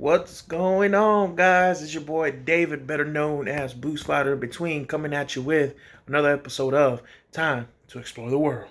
What's going on, guys? It's your boy David, better known as Boost Fighter in Between, coming at you with another episode of Time to Explore the World.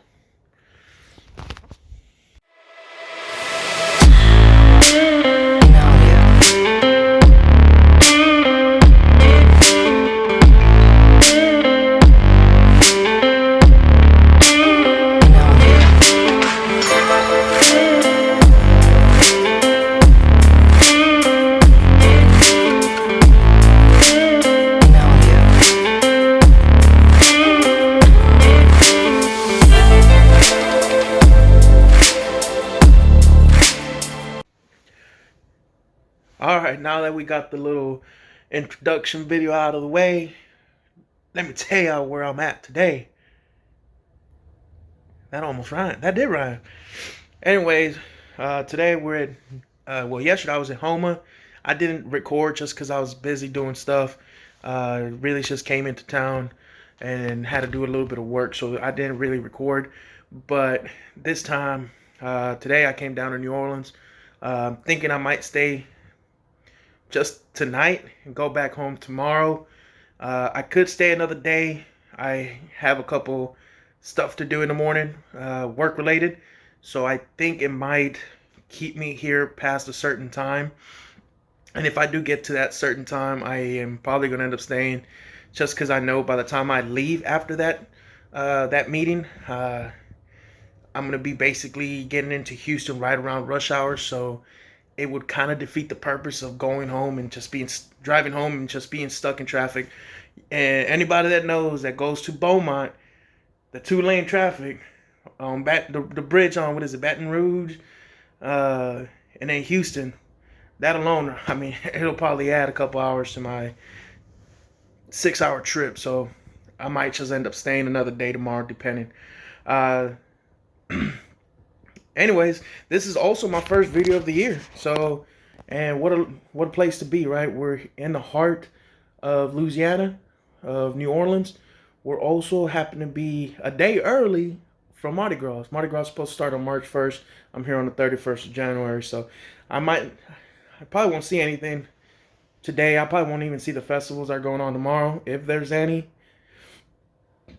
Alright, now that we got the little introduction video out of the way, let me tell y'all where I'm at today. That almost rhymed. That did rhyme. Anyways, today we're at, yesterday I was in Homa. I didn't record just because I was busy doing stuff. Really just came into town and had to do a little bit of work, so I didn't really record. But this time, today I came down to New Orleans, thinking I might stay just tonight and go back home tomorrow. I could stay another day. I have a couple stuff to do in the morning, work related, so I think it might keep me here past a certain time. And if I do get to that certain time, I am probably going to end up staying, just because I know by the time I leave after that meeting, I'm going to be basically getting into Houston right around rush hour, so it would kind of defeat the purpose of going home and just driving home and just being stuck in traffic. And anybody that knows that goes to Beaumont, the 2-lane traffic on the bridge on, what is it, Baton Rouge, and then Houston, that alone, I mean, it'll probably add a couple hours to my 6-hour trip. So I might just end up staying another day tomorrow, depending. Anyways, this is also my first video of the year, so, and what a place to be, right? We're in the heart of Louisiana, of New Orleans. We're also happen to be a day early from Mardi Gras. Mardi Gras is supposed to start on March 1st. I'm here on the 31st of January, so I probably won't see anything today. I probably won't even see the festivals that are going on tomorrow, if there's any.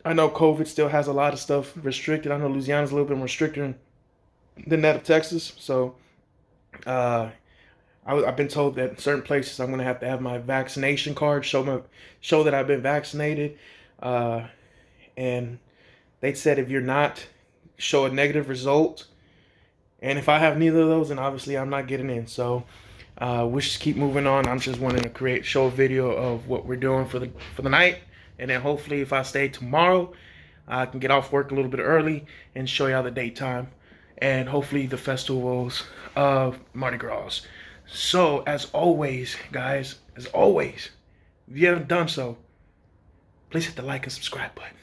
I know COVID still has a lot of stuff restricted. I know Louisiana's a little bit more restricted than that of Texas, so I've been told that in certain places I'm gonna have to have my vaccination card, show that I've been vaccinated, and they said if you're not, show a negative result, and if I have neither of those, then obviously I'm not getting in. So we just keep moving on. I'm just wanting to show a video of what we're doing for the night, and then hopefully if I stay tomorrow, I can get off work a little bit early and show y'all the daytime, and hopefully the festivals of Mardi Gras. So, as always, guys, if you haven't done so, please hit the like and subscribe button.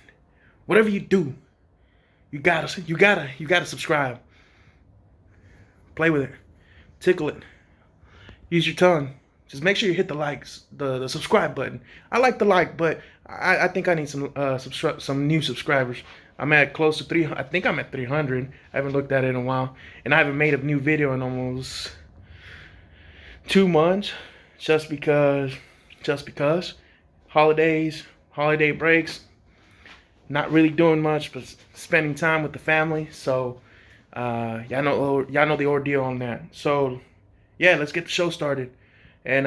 Whatever you do, you gotta subscribe. Play with it, tickle it, use your tongue. Just make sure you hit the subscribe button. I like the like, but I think I need some new subscribers. I'm at close to 300. I think I'm at 300. I haven't looked at it in a while, and I haven't made a new video in almost 2 months, just because holidays, holiday breaks, not really doing much, but spending time with the family. So y'all know the ordeal on that. So yeah, let's get the show started, and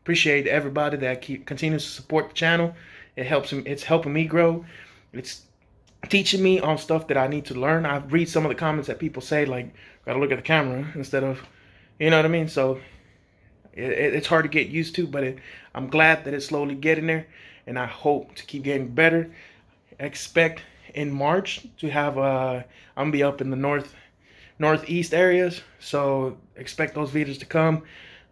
appreciate everybody that continues to support the channel. It's helping me grow. It's teaching me on stuff that I need to learn. I read some of the comments that people say, like, gotta look at the camera instead of, you know what I mean? So it's hard to get used to, but I'm glad that it's slowly getting there, and I hope to keep getting better. Expect in March to have I'm gonna be up in the northeast areas, so expect those videos to come.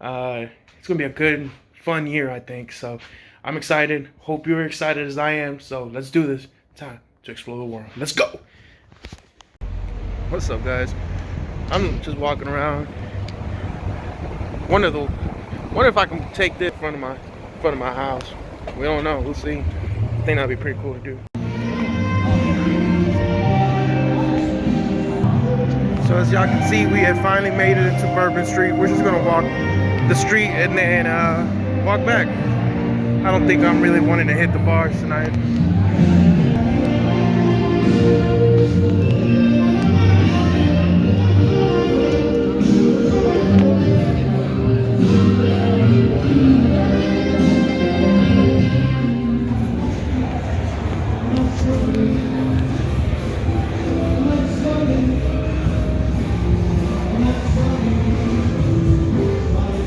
It's gonna be a good, fun year, I think. So I'm excited. Hope you're excited as I am. So let's do this. Time to explore the world. Let's go. What's up, guys? I'm just walking around. Wonder if I can take this in front of my house. We don't know. We'll see. I think that'd be pretty cool to do. So as y'all can see, we have finally made it into Bourbon Street. We're just gonna walk the street and then walk back. I don't think I'm really wanting to hit the bars tonight.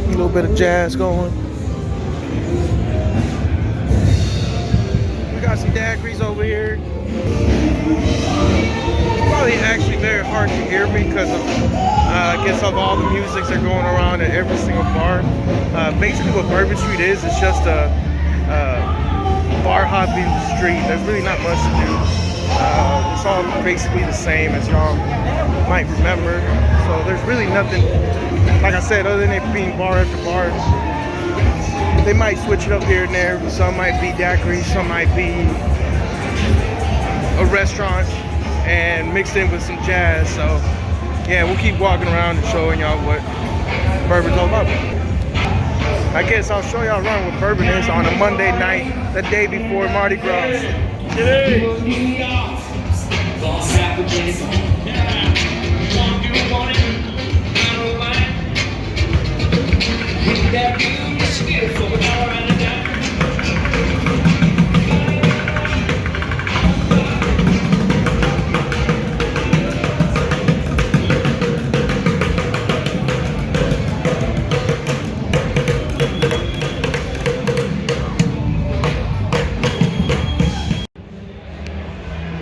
A little bit of jazz going. We got some daiquiris over here. It's probably actually very hard to hear me because of, I guess, of all the musics that are going around at every single bar. Basically, what Bourbon Street is, it's just a bar hopping street. There's really not much to do. It's all basically the same as y'all might remember. So there's really nothing, like I said, other than it being bar after bar. They might switch it up here and there. Some might be daiquiris, some might be a restaurant and mixed in with some jazz. So yeah, we'll keep walking around and showing y'all what Bourbon's all about. I guess I'll show y'all around what Bourbon is on a Monday night, the day before Mardi Gras.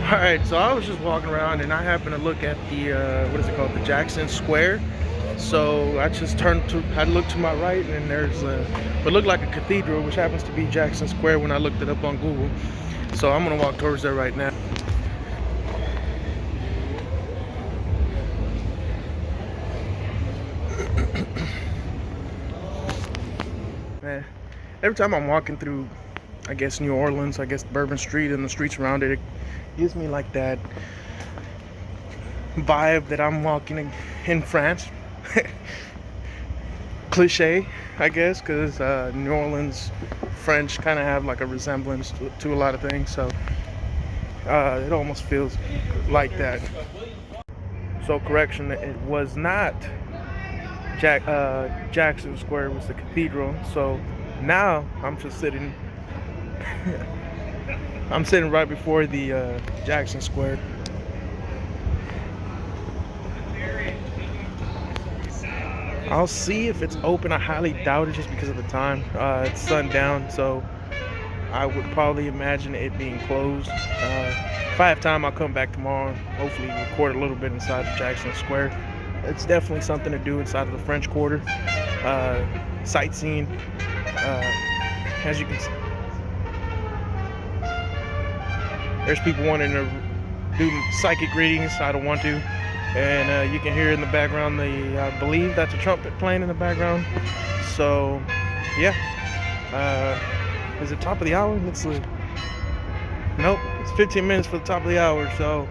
Alright, so I was just walking around and I happened to look at the, what is it called, the Jackson Square. So I just I looked to my right and there's what looked like a cathedral, which happens to be Jackson Square when I looked it up on Google. So I'm gonna walk towards there right now. Man, every time I'm walking through, I guess, New Orleans, I guess Bourbon Street and the streets around it, it gives me like that vibe that I'm walking in France. Cliche, I guess, because New Orleans French kind of have like a resemblance to a lot of things, so it almost feels like that. So correction, it was not Jackson Square, it was the cathedral. So now I'm just sitting I'm sitting right before the Jackson Square. I'll see if it's open. I highly doubt it just because of the time. It's sundown, so I would probably imagine it being closed. If I have time, I'll come back tomorrow and hopefully record a little bit inside the Jackson Square. It's definitely something to do inside of the French Quarter. Sightseeing, as you can see. There's people wanting to do psychic readings. I don't want to. And you can hear in the background, I believe that's a trumpet playing in the background. So, yeah. Is it top of the hour? Let's see. Nope, it's 15 minutes for the top of the hour. So,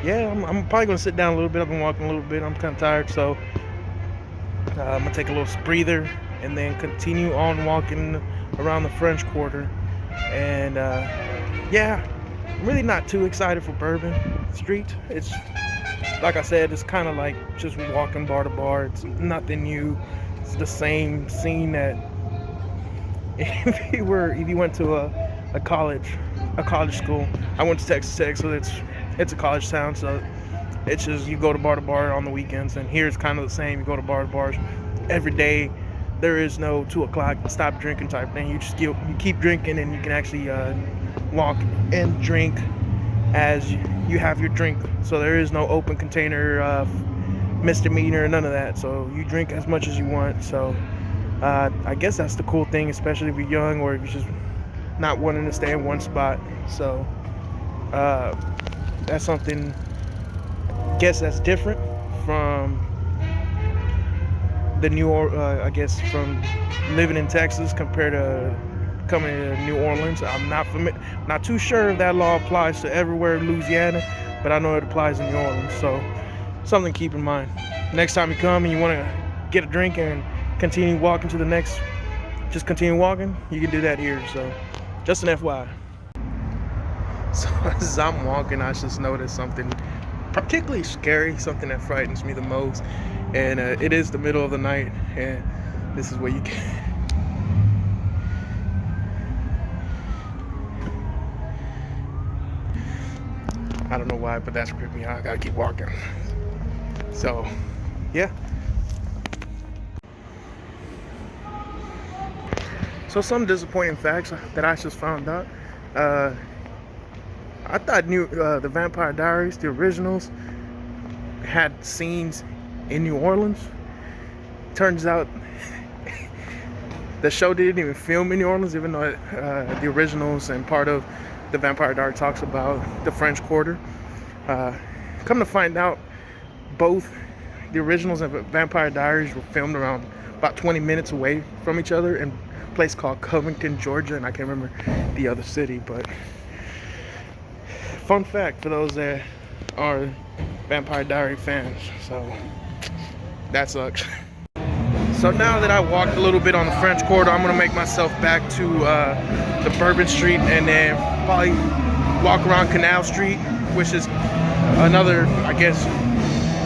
yeah, I'm probably going to sit down a little bit. I've been walking a little bit. I'm kind of tired. So, I'm going to take a little breather and then continue on walking around the French Quarter. And, yeah, I'm really not too excited for Bourbon Street. It's, like I said, it's kind of like just walking bar to bar. It's nothing new. It's the same scene that if you went to a college school. I went to Texas Tech, so it's a college town. So it's just you go to bar on the weekends, and here it's kind of the same. You go to bars every day. There is no 2 o'clock stop drinking type thing. You keep drinking, and you can actually walk and drink as you have your drink. So there is no open container misdemeanor, none of that. So you drink as much as you want. So I guess that's the cool thing, especially if you're young or if you're just not wanting to stay in one spot. So that's something, I guess, that's different from I guess from living in Texas compared to coming to New Orleans. I'm not too sure if that law applies to everywhere in Louisiana, but I know it applies in New Orleans. So something to keep in mind. Next time you come and you want to get a drink and continue walking to the next, just continue walking, you can do that here. So just an FYI. So as I'm walking, I just noticed something particularly scary, something that frightens me the most. And it is the middle of the night, and this is where you can. I don't know why, but that's creeping me out. I gotta keep walking. So, yeah. So some disappointing facts that I just found out. I thought the Vampire Diaries, the originals, had scenes in New Orleans. Turns out the show didn't even film in New Orleans, even though the originals and part of the Vampire Diaries talks about the French Quarter. Come to find out, both the originals and Vampire Diaries were filmed around about 20 minutes away from each other in a place called Covington, Georgia, and I can't remember the other city. But fun fact for those that are Vampire Diary fans. So that sucks. So now that I walked a little bit on the French Quarter, I'm gonna make myself back to the Bourbon Street, and then probably walk around Canal Street, which is another, I guess,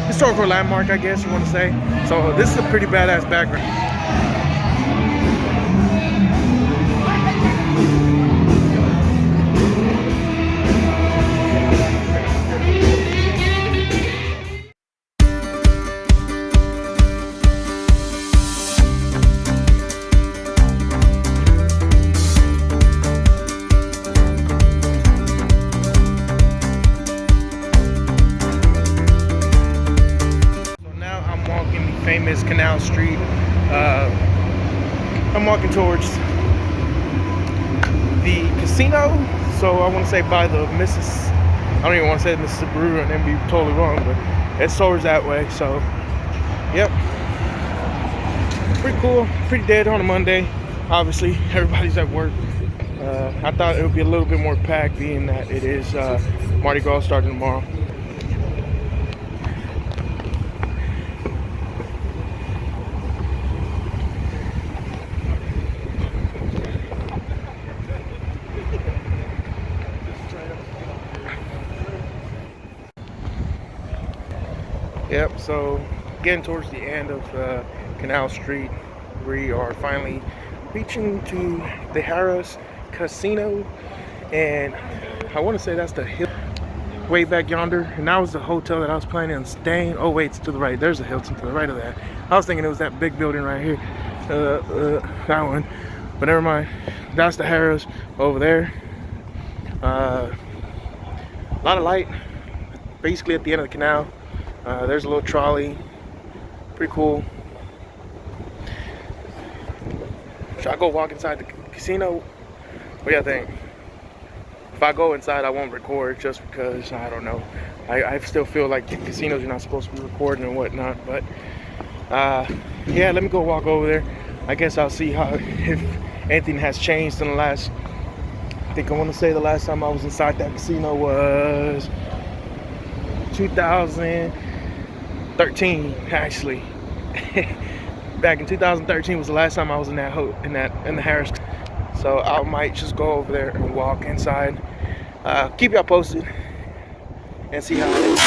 historical landmark, I guess you want to say. So this is a pretty badass background. Famous Canal Street. I'm walking towards the casino, so I want to say by the I don't even want to say Mrs. Brewer and then be totally wrong, but it's towards that way. So yep, pretty cool, pretty dead on a Monday. Obviously everybody's at work. I thought it would be a little bit more packed, being that it is Mardi Gras starting tomorrow. Yep, so getting towards the end of Canal Street, we are finally reaching to the Harrah's Casino, and I want to say that's the hill way back yonder, and that was the hotel that I was planning on staying. Oh wait, it's to the right. There's a Hilton to the right of that. I was thinking it was that big building right here, that one, but never mind. That's the Harrah's over there. A lot of light, basically at the end of the canal. There's a little trolley, pretty cool. Should I go walk inside the casino? What do you think? If I go inside, I won't record, just because, I don't know. I still feel like the casinos, you're not supposed to be recording and whatnot, but yeah, let me go walk over there. I guess I'll see if anything has changed in the last, I think I want to say the last time I was inside that casino was 2013, actually. Back in 2013 was the last time I was in the Harrah's. So I might just go over there and walk inside. Keep y'all posted and see how it is.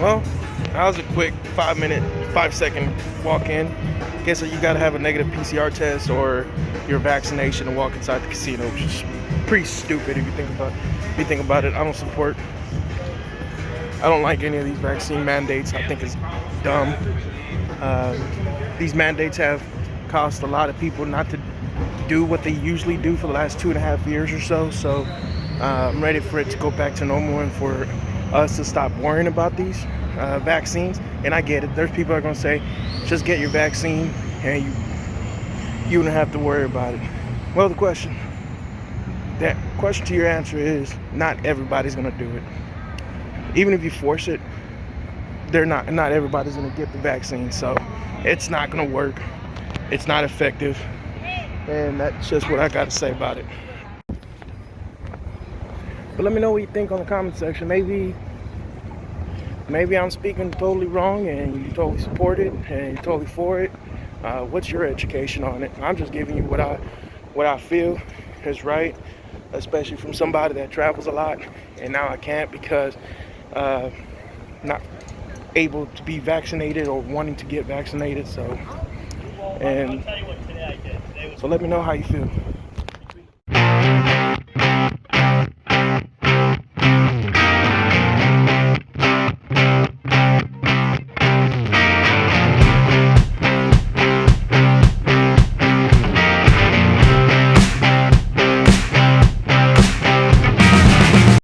Well, that was a quick 5-second walk in. Guess you gotta have a negative PCR test or your vaccination to walk inside the casino, which is pretty stupid if you think about it. I don't like any of these vaccine mandates. I think it's dumb. These mandates have caused a lot of people not to do what they usually do for the last 2.5 years or so. So I'm ready for it to go back to normal and for us to stop worrying about these vaccines. And I get it. There's people that are going to say, just get your vaccine and you don't have to worry about it. Well, the question to your answer is, not everybody's going to do it. Even if you force it, not everybody's going to get the vaccine. So it's not going to work. It's not effective. And that's just what I got to say about it. But let me know what you think on the comment section. Maybe maybe I'm speaking totally wrong and you totally support it and you're totally for it. What's your education on it? I'm just giving you what I feel is right, especially from somebody that travels a lot, and now I can't because not able to be vaccinated or wanting to get vaccinated. So let me know how you feel.